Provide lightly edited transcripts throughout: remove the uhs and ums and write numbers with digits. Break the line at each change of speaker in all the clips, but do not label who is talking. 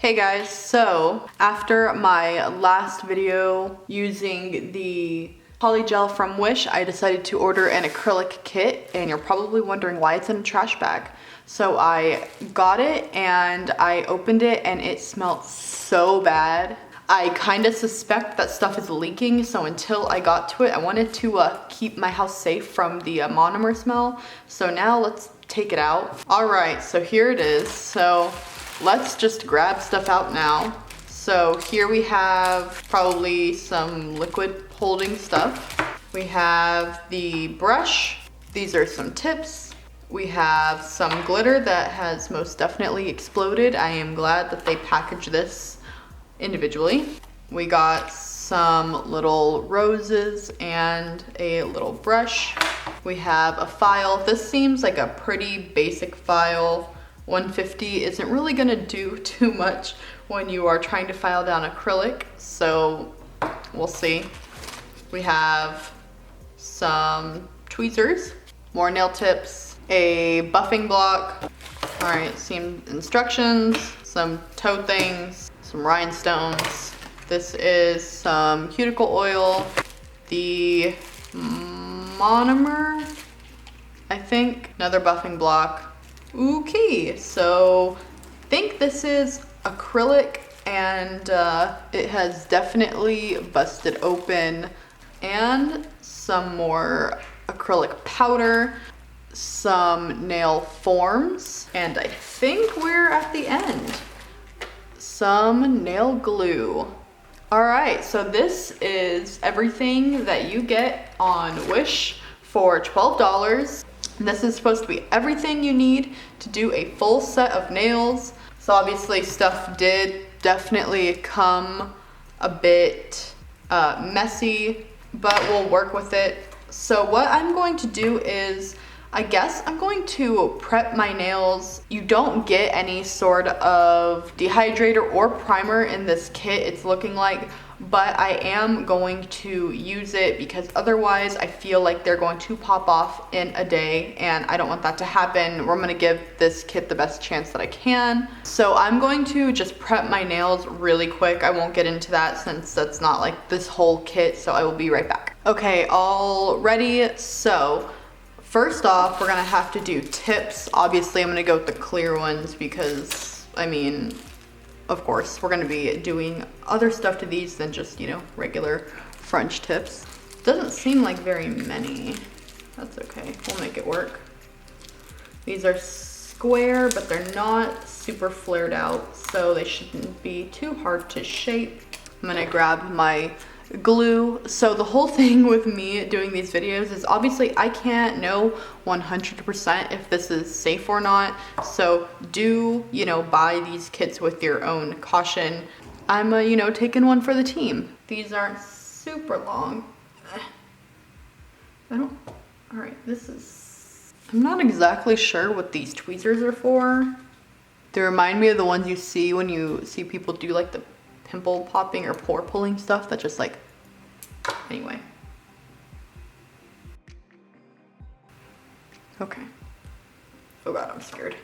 Hey guys, so after my last video using the poly gel from Wish, I decided to order an acrylic kit, and you're probably wondering why it's in a trash bag. So I got it and I opened it and it smelled so bad. I kind of suspect that stuff is leaking, so until I got to it, I wanted to keep my house safe from the monomer smell. So now let's take it out. All right, so here it is. So let's just grab stuff out now. So here we have probably some liquid holding stuff. We have the brush. These are some tips. We have some glitter that has most definitely exploded. I am glad that they packaged this individually. We got some little roses and a little brush. We have a file. This seems like a pretty basic file. 150 isn't really gonna do too much when you are trying to file down acrylic, so we'll see. We have some tweezers, more nail tips, a buffing block. All right, some instructions, some toe things, some rhinestones. This is some cuticle oil, the monomer, I think, another buffing block. Okay, so I think this is acrylic and it has definitely busted open, and some more acrylic powder, some nail forms, and I think we're at the end. Some nail glue. All right, so this is everything that you get on Wish for $12. This is supposed to be everything you need to do a full set of nails. So obviously stuff did definitely come a bit messy, but we'll work with it. So what I'm going to do is, I guess I'm going to prep my nails. You don't get any sort of dehydrator or primer in this kit, it's looking like, but I am going to use it because otherwise I feel like they're going to pop off in a day, and I don't want that to happen. We're gonna give this kit the best chance that I can. So I'm going to just prep my nails really quick. I won't get into that since that's not like this whole kit, so I will be right back. Okay, all ready. So first off, we're gonna have to do tips. Obviously, I'm gonna go with the clear ones because, I mean, of course, we're gonna be doing other stuff to these than just, you know, regular French tips. Doesn't seem like very many. That's okay, we'll make it work. These are square, but they're not super flared out, so they shouldn't be too hard to shape. I'm gonna grab my glue. So the whole thing with me doing these videos is obviously I can't know 100% if this is safe or not, so do, you know, buy these kits with your own caution. I'm you know, taking one for the team. These aren't super long. All right, this is, I'm not exactly sure what these tweezers are for. They remind me of the ones you see when you see people do like the pimple popping or pore pulling stuff that just like, anyway. Okay. Oh God, I'm scared.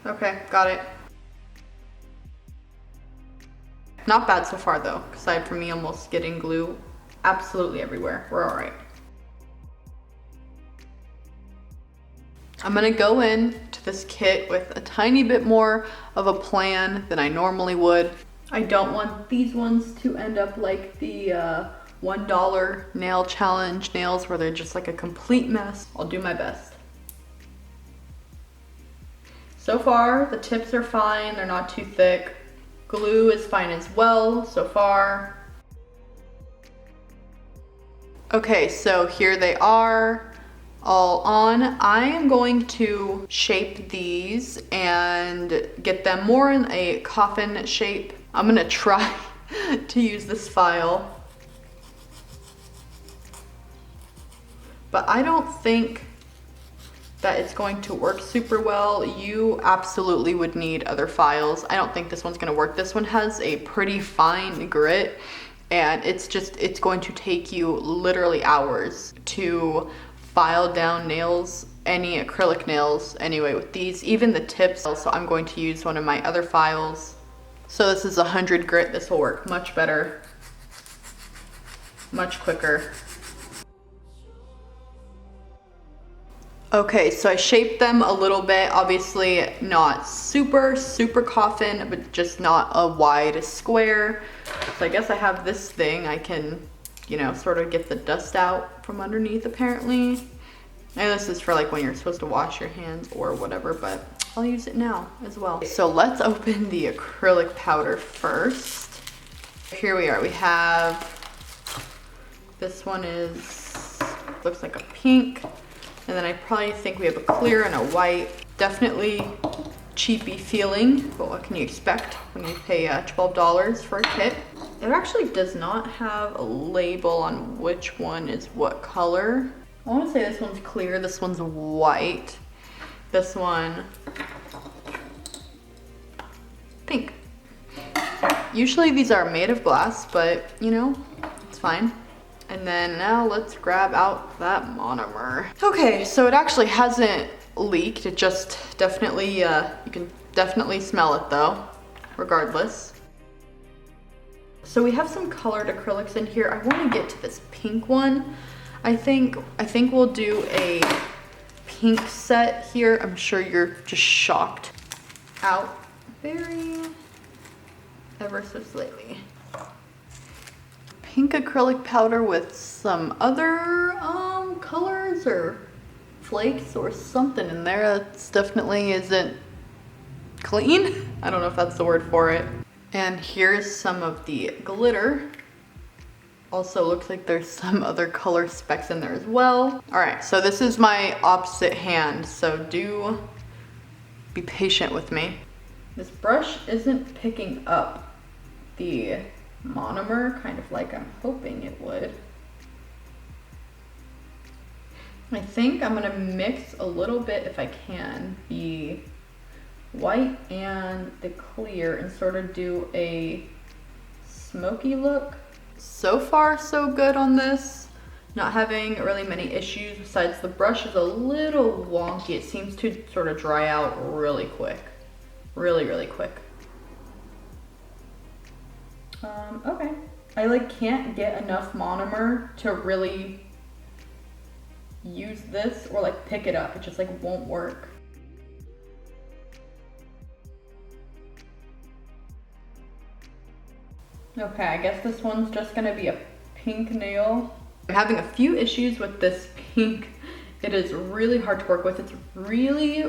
Okay, got it. Not bad so far though, aside from me almost getting glue absolutely everywhere. We're all right. I'm gonna go in to this kit with a tiny bit more of a plan than I normally would. I don't want these ones to end up like the $1 nail challenge nails where they're just like a complete mess. I'll do my best. So far, the tips are fine. They're not too thick. Glue is fine as well so far. Okay, so here they are, all on. I am going to shape these and get them more in a coffin shape. I'm gonna try to use this file, but I don't think that it's going to work super well. You absolutely would need other files. I don't think this one's gonna work. This one has a pretty fine grit, and it's going to take you literally hours to file down nails any acrylic nails anyway with these, even the tips. So I'm going to use one of my other files. So this is 100 grit. This will work much better, much quicker. Okay, so I shaped them a little bit, obviously not super coffin, but just not a wide square. So I guess I have this thing I can, you know, sort of get the dust out from underneath apparently. And this is for like when you're supposed to wash your hands or whatever, but I'll use it now as well. So let's open the acrylic powder first. Here we are, we have, this one looks like a pink. And then I probably think we have a clear and a white. Definitely cheapy feeling, but what can you expect when you pay $12 for a kit? It actually does not have a label on which one is what color. I want to say this one's clear, this one's white, this one pink. Usually these are made of glass, but you know, it's fine. And then now let's grab out that monomer. Okay, so it actually hasn't leaked. It just definitely, you can definitely smell it though, regardless. So we have some colored acrylics in here. I want to get to this pink one. I think we'll do a pink set here. I'm sure you're just shocked. Out ever so slightly. Pink acrylic powder with some other colors or flakes or something in there. That's definitely isn't clean. I don't know if that's the word for it. And here's some of the glitter. Also looks like there's some other color specks in there as well. All right, so this is my opposite hand, so do be patient with me. This brush isn't picking up the monomer, kind of like I'm hoping it would. I think I'm gonna mix a little bit, if I can, the white and the clear and sort of do a smoky look. So far, so good on this. Not having really many issues, besides the brush is a little wonky. It seems to sort of dry out really quick. Really quick. Okay. I like can't get enough monomer to really use this or like pick it up. It just like won't work. Okay, I guess this one's just gonna be a pink nail. I'm having a few issues with this pink. It is really hard to work with. It's really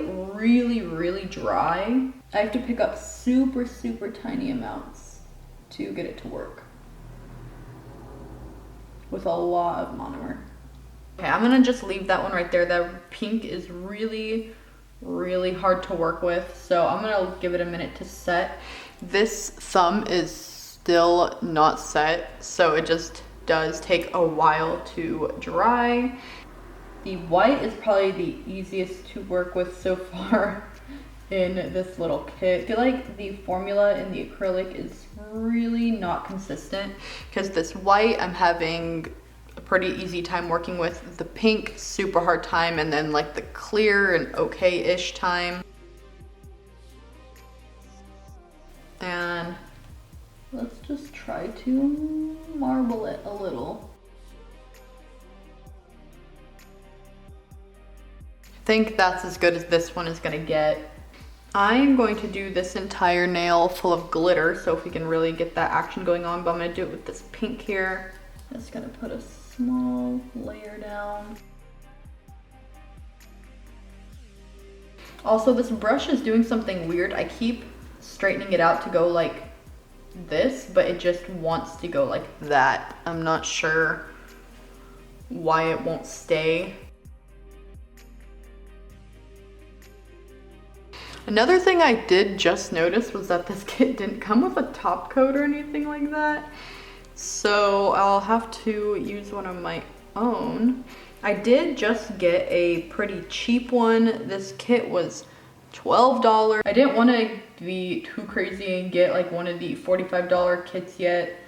dry. I have to pick up super tiny amounts to get it to work with a lot of monomer. Okay, I'm gonna just leave that one right there. That pink is really hard to work with, so I'm gonna give it a minute to set. This thumb is still not set, so it just does take a while to dry. The white is probably the easiest to work with so far in this little kit. I feel like the formula in the acrylic is really not consistent, because this white I'm having a pretty easy time working with, the pink super hard time, and then like the clear an okay-ish time. And let's just try to marble it a little. I think that's as good as this one is gonna get. I'm going to do this entire nail full of glitter, so if we can really get that action going on, but I'm gonna do it with this pink here. Just gonna put a small layer down. Also, this brush is doing something weird. I keep straightening it out to go like this, but it just wants to go like that. I'm not sure why it won't stay. Another thing I did just notice was that this kit didn't come with a top coat or anything like that. So I'll have to use one of my own. I did just get a pretty cheap one. This kit was $12. I didn't want to be too crazy and get like one of the $45 kits yet.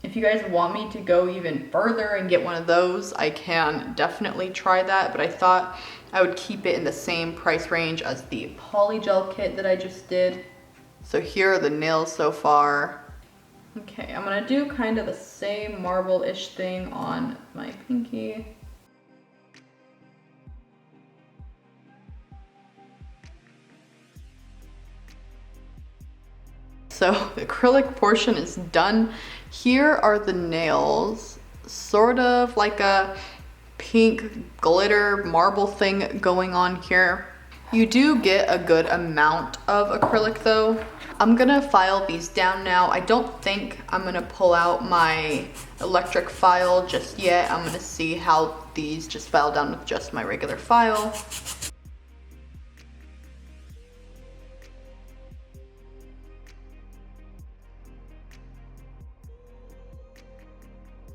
If you guys want me to go even further and get one of those, I can definitely try that, but I thought I would keep it in the same price range as the polygel kit that I just did. So here are the nails so far. Okay, I'm gonna do kind of the same marble-ish thing on my pinky. So the acrylic portion is done. Here are the nails, sort of like a pink glitter marble thing going on here. You do get a good amount of acrylic though. I'm gonna file these down now. I don't think I'm gonna pull out my electric file just yet. I'm gonna see how these just file down with just my regular file.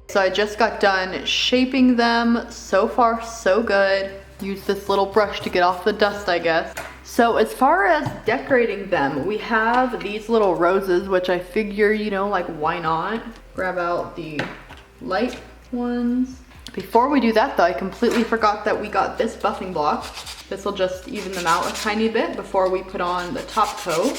So I just got done shaping them. So far, so good. Use this little brush to get off the dust, I guess. So as far as decorating them, we have these little roses, which I figure, you know, like why not? Grab out the light ones. Before we do that though, I completely forgot that we got this buffing block. This will just even them out a tiny bit before we put on the top coat.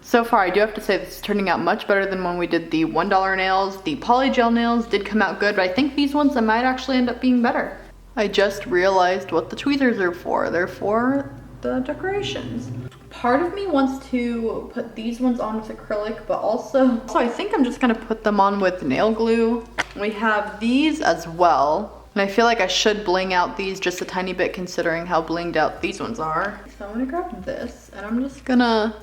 So far, I do have to say this is turning out much better than when we did the $1 nails. The polygel nails did come out good, but I think these ones might actually end up being better. I just realized what the tweezers are for. They're for the decorations. Part of me wants to put these ones on with acrylic, but also I think I'm just gonna put them on with nail glue. We have these as well. And I feel like I should bling out these just a tiny bit considering how blinged out these ones are. So I'm gonna grab this and I'm just gonna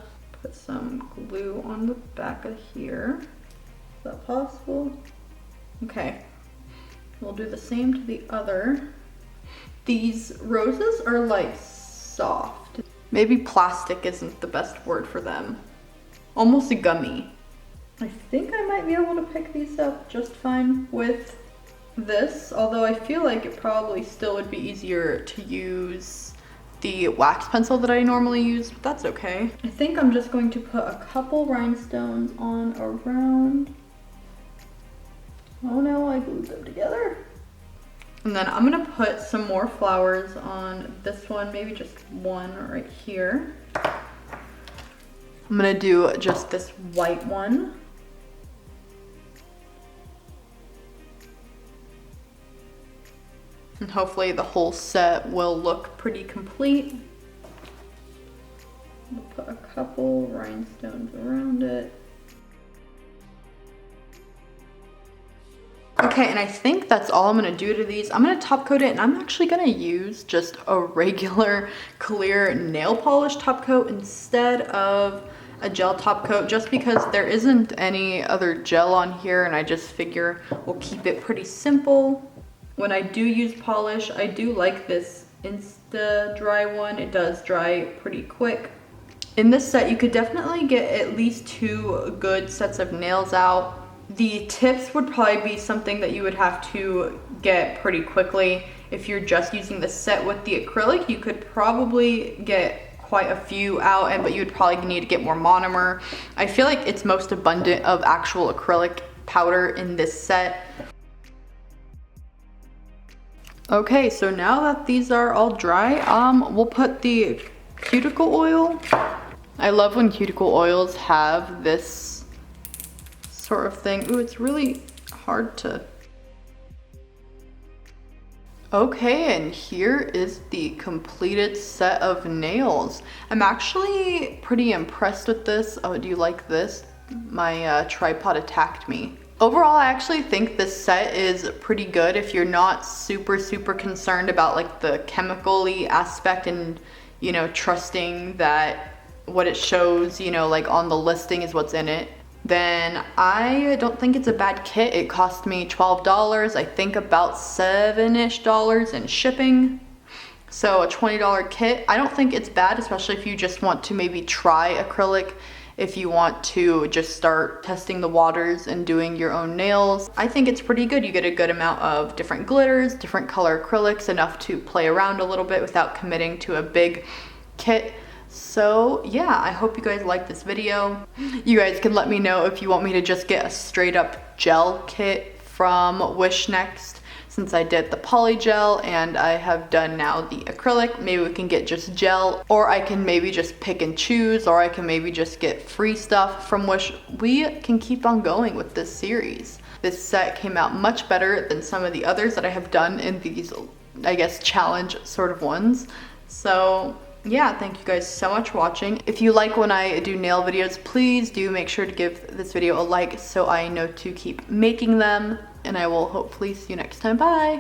put some glue on the back of here. Is that possible? Okay. We'll do the same to the other. These roses are like soft. Maybe plastic isn't the best word for them. Almost gummy. I think I might be able to pick these up just fine with this, although I feel like it probably still would be easier to use the wax pencil that I normally use, but that's okay. I think I'm just going to put a couple rhinestones on around. Oh no, I glued them together. And then I'm gonna put some more flowers on this one, maybe just one right here. I'm gonna do just this white one. And hopefully the whole set will look pretty complete. I'll put a couple rhinestones around it. Okay, and I think that's all I'm gonna do to these. I'm gonna top coat it, and I'm actually gonna use just a regular clear nail polish top coat instead of a gel top coat, just because there isn't any other gel on here, and I just figure we'll keep it pretty simple. When I do use polish, I do like this Insta Dry one. It does dry pretty quick. In this set, you could definitely get at least 2 good sets of nails out. The tips would probably be something that you would have to get pretty quickly. If you're just using the set with the acrylic, you could probably get quite a few out, but you would probably need to get more monomer. I feel like it's most abundant of actual acrylic powder in this set. Okay, so now that these are all dry, we'll put the cuticle oil. I love when cuticle oils have this sort of thing. Ooh, it's really hard to... Okay, and here is the completed set of nails. I'm actually pretty impressed with this. Oh, do you like this? My tripod attacked me. Overall, I actually think this set is pretty good if you're not super concerned about like the chemical-y aspect and, you know, trusting that what it shows, you know, like on the listing is what's in it. Then I don't think it's a bad kit. It cost me $12, I think about $7-ish in shipping. So a $20 kit, I don't think it's bad, especially if you just want to maybe try acrylic, if you want to just start testing the waters and doing your own nails. I think it's pretty good. You get a good amount of different glitters, different color acrylics, enough to play around a little bit without committing to a big kit. So yeah, I hope you guys liked this video. You guys can let me know if you want me to just get a straight up gel kit from Wish next, since I did the poly gel and I have done now the acrylic. Maybe we can get just gel, or I can maybe just pick and choose, or I can maybe just get free stuff from Wish. We can keep on going with this series. This set came out much better than some of the others that I have done in these, I guess, challenge sort of ones. So yeah, thank you guys so much for watching. If you like when I do nail videos, please do make sure to give this video a like so I know to keep making them, and I will hopefully see you next time. Bye!